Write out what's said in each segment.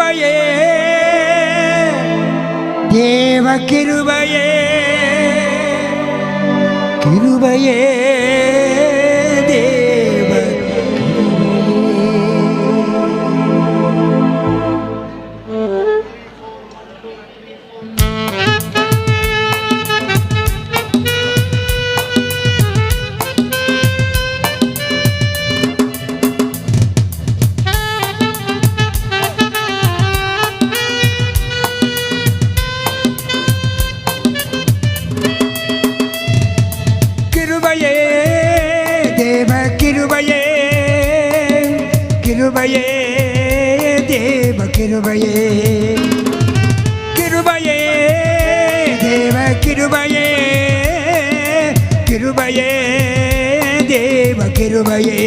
கிருபையே தேவ கிருபையே கிருபையே தேவ கிருபையே தேவ கிருபையே கிருபையே தேவ கிருபையே கிருபையே தேவ கிருபையே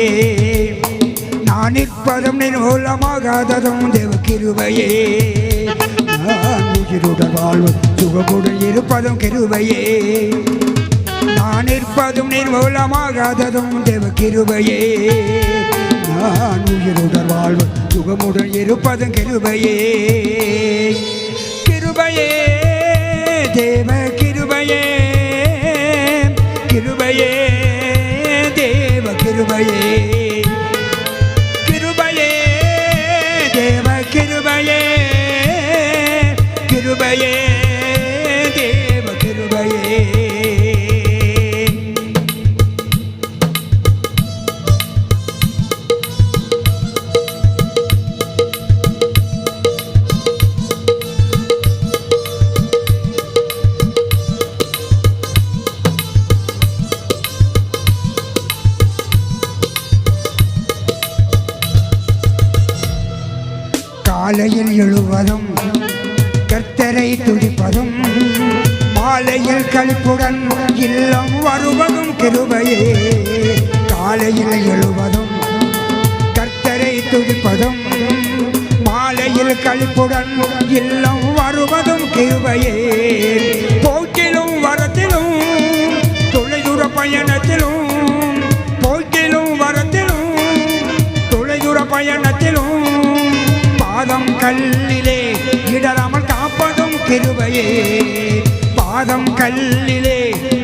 நான் நிற்பதும் நின் மூலமாகாததும் தேவ கிருபையே நான் உயிருடன் வாழ்வும் சுகமுடன் இருப்பதும் கிருபையே நான் நிற்பதும் நின் மூலமாகாததும் தேவ கிருபையே நான் உயிருடன் வாழ்வு சுகமுடன் இருப்பதும் கிருபையே கிருபையே தேவ கிருபையே கிருபையே தேவ கிருபையே கிருபையே தேவ கிருபையே கிருபையே தேவ கிருபையே காலையில் எழுவதும் கர்த்தரை துதிப்பதும் மாலையில் களிப்புடன் இல்லம் வருவதும் கிருபையே காலையில் எழுவதும் கர்த்தரை துதிப்பதும் மாலையில் களிப்புடன் இல்லம் வருவதும் கிருபையே போக்கிலும் வரத்திலும் தொலைதூர பயணத்திலும் போக்கிலும் வரத்திலும் தொலைதூர பயணத்திலும் பாதம் கல்லிலே இடராமல் காப்பதும் கிருபையே பாதம் கல்லிலே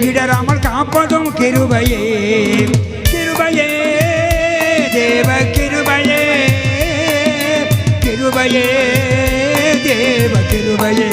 இடராமல் காப்பதும் கிருபையே கிருபையே தேவ கிருபையே கிருபையே தேவ கிருபையே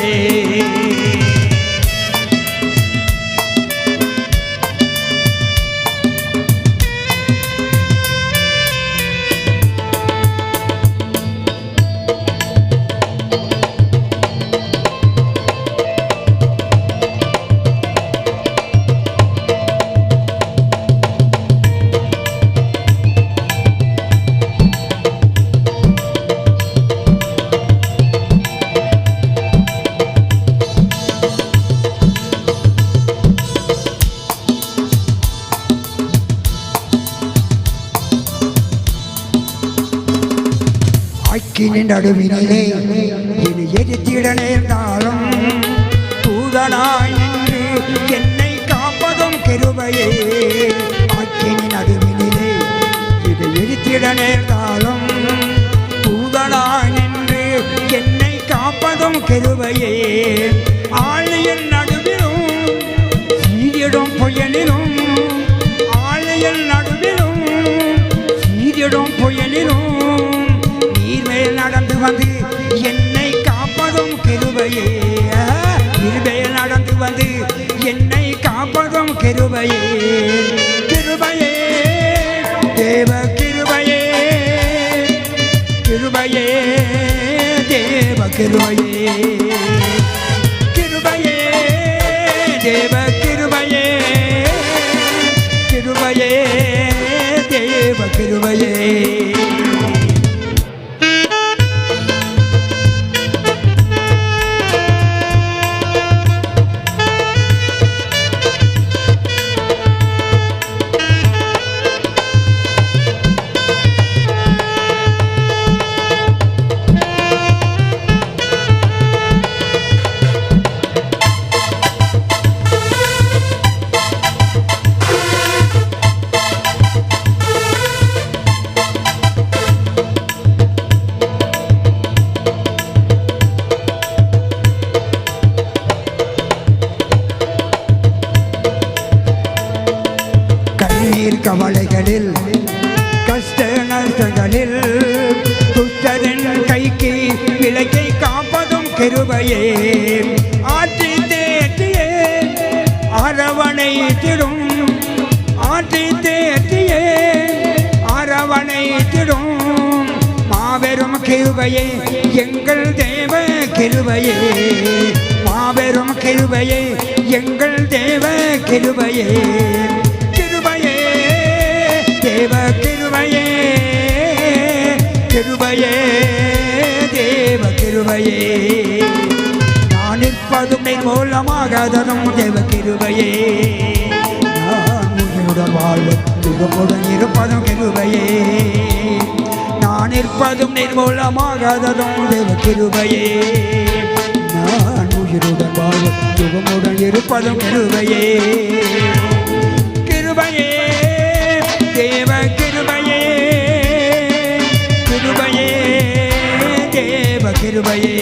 அக்கினி நடுவினிலே இனி எரித்திட நேர்ந்தாலும் தூதனாய் நின்று என்னை காப்பதும் கிருபையே அக்கினி நடுவினிலே இதை எரித்திட நேர்ந்தாலும் தூதனாய் நின்று என்னை காப்பதும் கிருபையே ஆழியின் நடுவிலும் சீரிடும் புயலிலும் ஆழியின் நடுவிலும் சீரிடும் புயலிலும் நீர்மேல் நடந்து வந்து என்னை காப்பதும் கிருபையே நீர்மேல் நடந்து வந்து என்னை காப்பதும் கிருபையே கிருபையே தேவ கிருபையே கிருபையே தேவ கிருபையே கிருபையே தேவ கிருபையே கிருபையே தேவ கிருபையே கஷ்டங்களில் துஷ்டரின் கைக்கு விலக்கை காப்பதும் கிருபையே ஆற்றி தேற்றியே அரவணைத்திடும் ஆற்றி தேற்றியே அரவணைத்திடும் மாபெரும் கிருபையே எங்கள் தேவ கிருபையே மாபெரும் கிருபையே எங்கள் தேவ கிருபையே கிருபையே தேவ கிருபையே கிருபையே தேவ கிருபையே நான் நிற்பதும் மூலமாகாததும் தேவ கிருபையே நான் உயிருடன் வாழ்வு யுகமுடன் இருப்பதும் கிருபையே நான் நிற்பதும் நிர்மூலமாகாததும் தேவ கிருபையே நான் உயிருடன் வாழ்வு யுகமுடன் இருப்பதும் கிருபையே கிருபையே தேவ கிருபையே கிருபையே தேவ கிருபையே